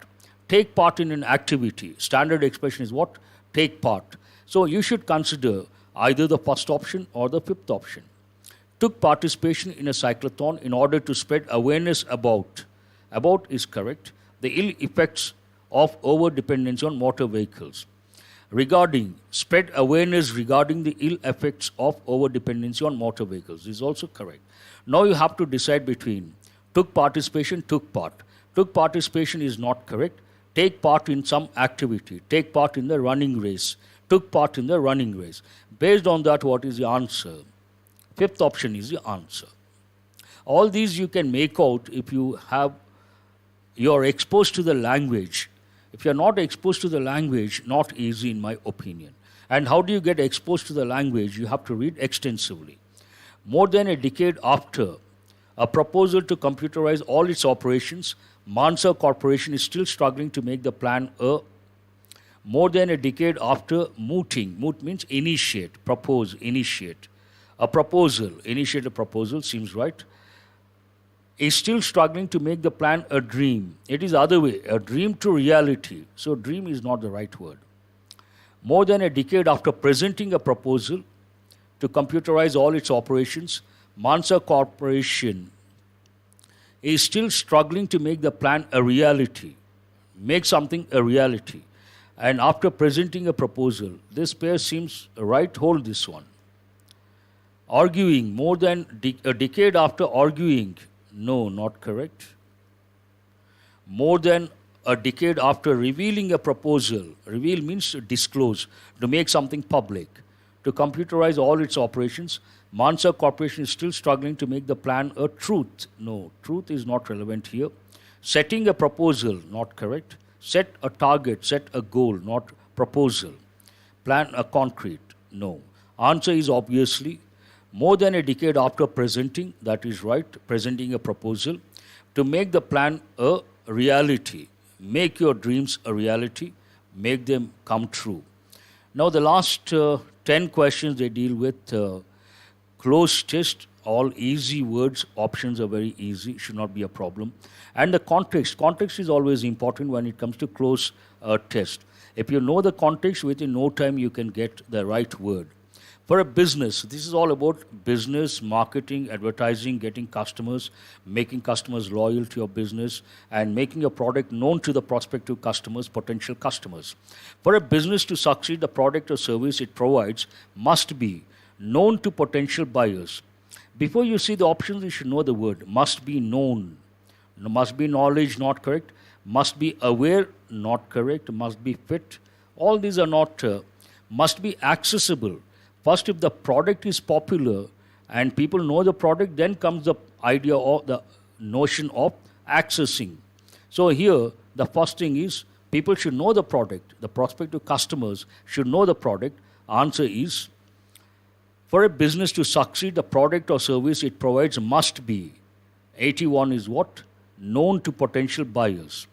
Take part in an activity. Standard expression is what? Take part. So you should consider either the first option or the fifth option. Took participation in a cyclothon in order to spread awareness about is correct, the ill effects of over-dependence on motor vehicles. Regarding, spread awareness regarding the ill effects of over-dependency on motor vehicles is also correct. Now you have to decide between took participation, took part. Took participation is not correct. Take part in some activity. Take part in the running race. Took part in the running race. Based on that, what is the answer? Fifth option is the answer. All these you can make out if you are exposed to the language. If you are not exposed to the language, not easy in my opinion. And how do you get exposed to the language? You have to read extensively. More than a decade after a proposal to computerize all its operations, Mansa Corporation is still struggling to make the plan more than a decade after mooting. Moot means initiate, propose, initiate. A proposal, initiate a proposal, seems right, is still struggling to make the plan a dream. It is the other way, a dream to reality. So dream is not the right word. More than a decade after presenting a proposal to computerize all its operations, Mansa Corporation is still struggling to make the plan a reality. Make something a reality. And after presenting a proposal, this pair seems right. Hold this one. Arguing more than a decade after arguing. No, not correct. More than a decade after revealing a proposal. Reveal means to disclose, to make something public, to computerize all its operations. Mansa Corporation is still struggling to make the plan a truth. No, truth is not relevant here. Setting a proposal, not correct. Set a target, set a goal, not proposal. Plan a concrete, no. Answer is obviously more than a decade after presenting, that is right, presenting a proposal, to make the plan a reality. Make your dreams a reality, make them come true. Now, the last 10 questions they deal with close test, all easy words, options are very easy, should not be a problem. And the context is always important when it comes to close test. If you know the context, within no time you can get the right word. For a business, this is all about business, marketing, advertising, getting customers, making customers loyal to your business, and making your product known to the prospective customers, potential customers. For a business to succeed, the product or service it provides must be known to potential buyers. Before you see the options, you should know the word. Must be known. Must be knowledge, not correct. Must be aware, not correct. Must be fit. All these are not. Must be accessible. First, if the product is popular and people know the product, then comes the idea or the notion of accessing. So here, the first thing is people should know the product. The prospective customers should know the product. Answer is, for a business to succeed, the product or service it provides must be, 81 is what? Known to potential buyers.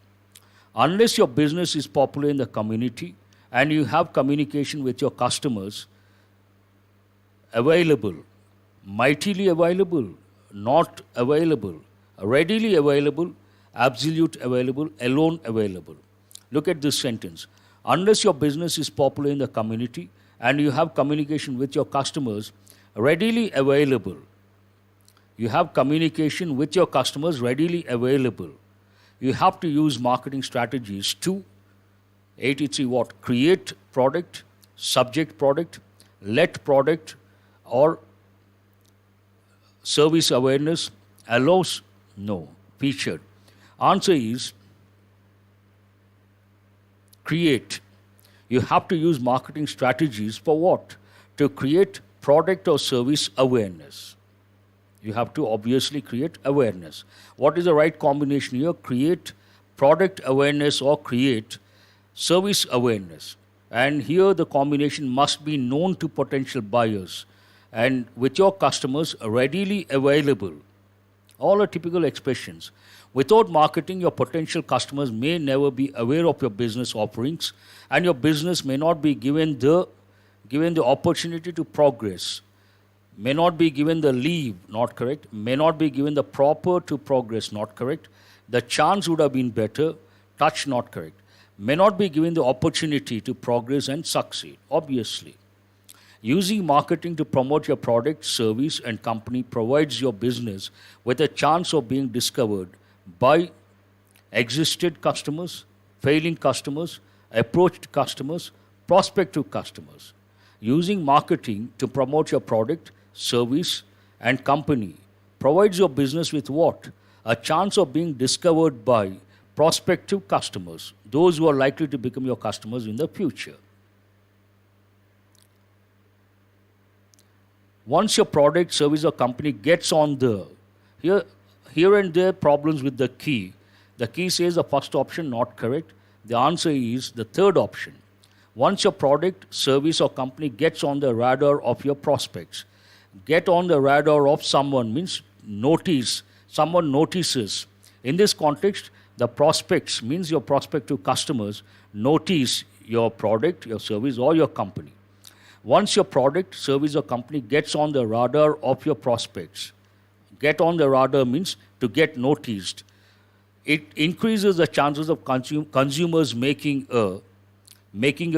Unless your business is popular in the community and you have communication with your customers, available, mightily available, not available, readily available, absolute available, alone available. Look at this sentence. Unless your business is popular in the community and you have communication with your customers, readily available. You have communication with your customers readily available. You have to use marketing strategies to 83 what? Create product, subject product, let product, or service awareness, allows, no, featured. Answer is create. You have to use marketing strategies for what? To create product or service awareness. You have to obviously create awareness. What is the right combination here? Create product awareness or create service awareness. And here the combination must be known to potential buyers and with your customers readily available. All are typical expressions. Without marketing, your potential customers may never be aware of your business offerings, and your business may not be given the opportunity to progress. May not be given the leave, not correct. May not be given the proper to progress, not correct. The chance would have been better, touch, not correct. May not be given the opportunity to progress and succeed, obviously. Using marketing to promote your product, service, and company provides your business with a chance of being discovered by existed customers, failing customers, approached customers, prospective customers. Using marketing to promote your product, service, and company provides your business with what? A chance of being discovered by prospective customers, those who are likely to become your customers in the future. Once your product, service, or company gets on the, here and there problems with the key. The key says the first option not correct. The answer is the third option. Once your product, service, or company gets on the radar of your prospects, get on the radar of someone means notice, someone notices. In this context, the prospects means your prospective customers notice your product, your service, or your company. Once your product, service, or company gets on the radar of your prospects, get on the radar means to get noticed. It increases the chances of consumers making a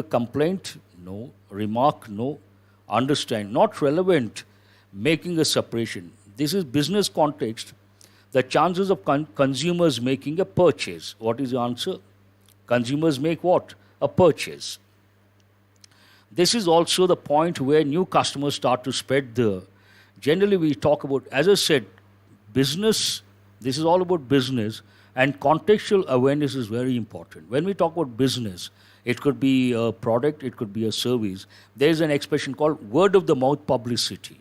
complaint, no. Remark, no. Understand, not relevant. Making a separation. This is business context. The chances of consumers making a purchase. What is the answer? Consumers make what? a purchase. This is also the point where new customers start to spread the. Generally, we talk about, as I said, business. This is all about business, and contextual awareness is very important. When we talk about business, it could be a product, it could be a service. There is an expression called word of the mouth publicity.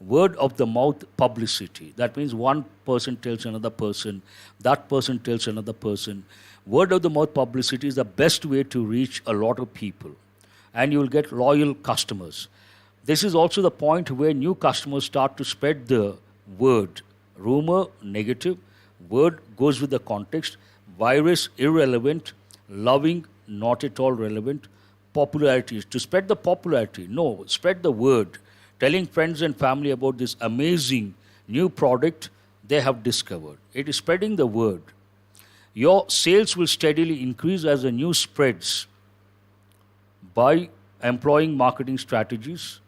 Word of the mouth publicity. That means one person tells another person, that person tells another person. Word of the mouth publicity is the best way to reach a lot of people, and you will get loyal customers. This is also the point where new customers start to spread the word. Rumor, negative. Word goes with the context. Virus, irrelevant. Loving, not at all relevant. Popularity, to spread the popularity. No, spread the word. Telling friends and family about this amazing new product they have discovered. It is spreading the word. Your sales will steadily increase as the news spreads by employing marketing strategies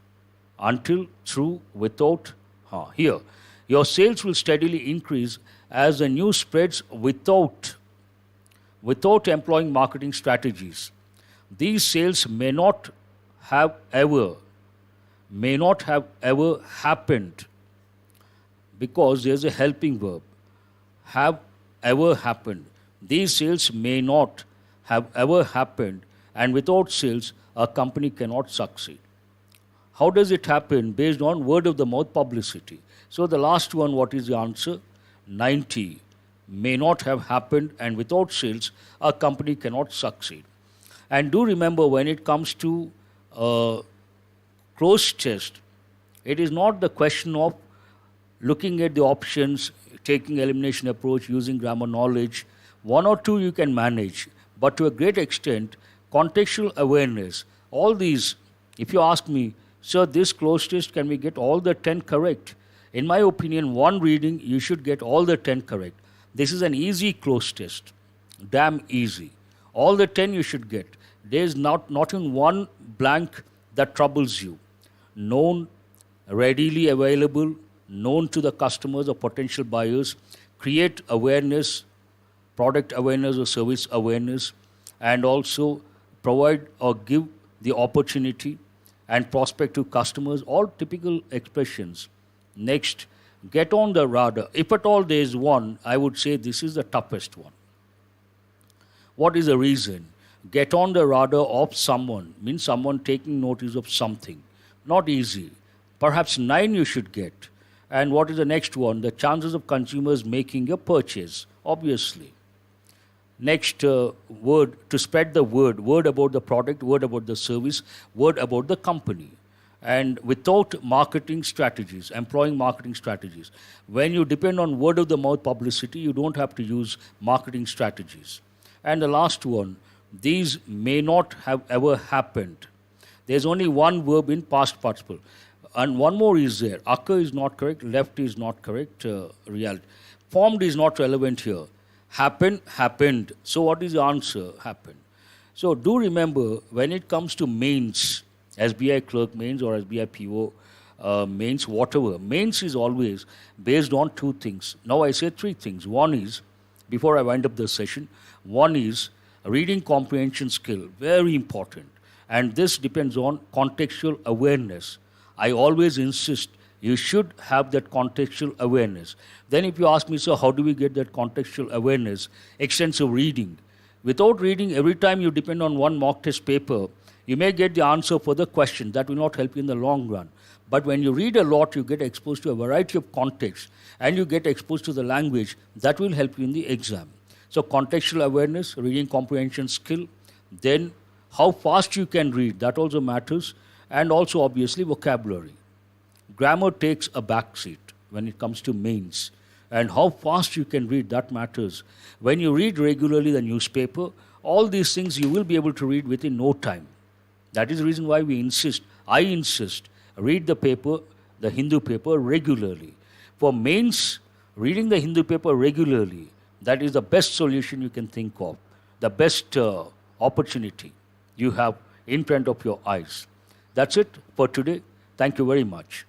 until, through, without. Here, your sales will steadily increase as the news spreads without employing marketing strategies. These sales may not have ever happened, because there's a helping verb. Have ever happened. These sales may not have ever happened, and without sales, a company cannot succeed. How does it happen? Based on word of the mouth publicity. So the last one, what is the answer? 90. May not have happened, and without sales, a company cannot succeed. And do remember, when it comes to closed test, it is not the question of looking at the options, taking elimination approach, using grammar knowledge. One or two you can manage, but to a great extent, contextual awareness, all these, if you ask me, sir, this closed test, can we get all the 10 correct? In my opinion, one reading, you should get all the 10 correct. This is an easy closed test, damn easy. All the 10 you should get. There is not even one blank that troubles you. Known, readily available, known to the customers or potential buyers, create awareness, product awareness or service awareness, and also provide or give the opportunity and prospect to customers, all typical expressions. Next, get on the radar. If at all there is one, I would say this is the toughest one. What is the reason? Get on the radar of someone, means someone taking notice of something. Not easy. Perhaps 9 you should get. And what is the next one? The chances of consumers making a purchase, obviously. Next word, to spread the word about the product, word about the service, word about the company. And without marketing strategies, employing marketing strategies. When you depend on word of the mouth publicity, you don't have to use marketing strategies. And the last one, these may not have ever happened. There's only one verb in past participle. And one more is there. Occur is not correct, left is not correct, reality. Formed is not relevant here. Happen, happened. So what is the answer? Happened. So do remember, when it comes to mains, SBI clerk mains or SBI PO mains, whatever, mains is always based on two things. Now I say three things. One is, before I wind up the session, one is reading comprehension skill, very important. And this depends on contextual awareness. I always insist you should have that contextual awareness. Then if you ask me, so how do we get that contextual awareness? Extensive reading. Without reading, every time you depend on one mock test paper, you may get the answer for the question. That will not help you in the long run. But when you read a lot, you get exposed to a variety of contexts, and you get exposed to the language. That will help you in the exam. So contextual awareness, reading comprehension skill, then how fast you can read, that also matters, and also obviously vocabulary. Grammar takes a back seat when it comes to mains, and how fast you can read, that matters. When you read regularly the newspaper, all these things you will be able to read within no time. That is the reason why I insist, read the paper, the Hindu paper regularly. For mains, reading the Hindu paper regularly, that is the best solution you can think of, the best opportunity you have in front of your eyes. That's it for today. Thank you very much.